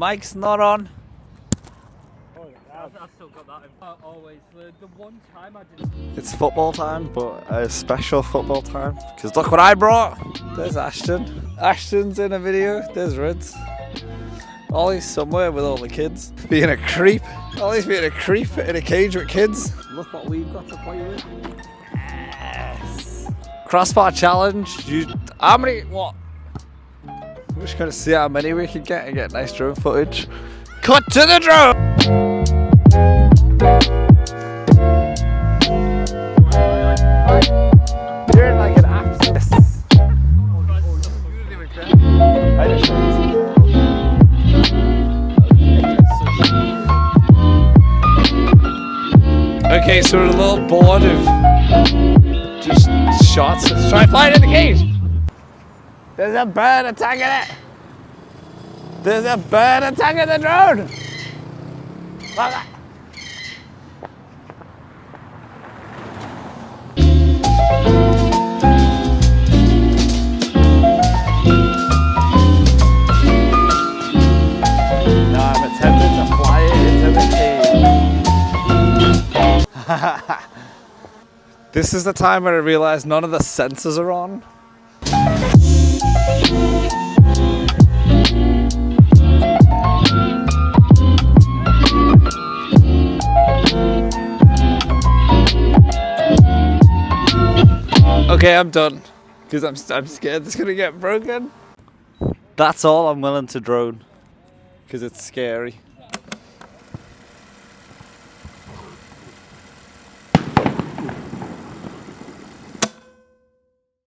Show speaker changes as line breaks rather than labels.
mic's not on.
I've still got that in. Always the one time I didn't.
It's football time, but a special football time. Because look what I brought. There's Ashton. Ashton's in a video. There's Rids. Ollie's somewhere with all the kids. Being a creep. Ollie's being a creep in a cage with kids. Look what we've got to play with. Yes. Crossbar challenge. How many? What? We're just going to see how many we can get and get nice drone footage. Cut to the drone! You're like an abscess. Okay, so we're a little bored of just shots. Let's try flying in the cage. There's a bird attacking it. There's a bird attacking the drone. Look at This is the time where I realised none of the sensors are on. Okay, I'm done. Because I'm scared it's going to get broken. That's all I'm willing to drone. Because it's scary.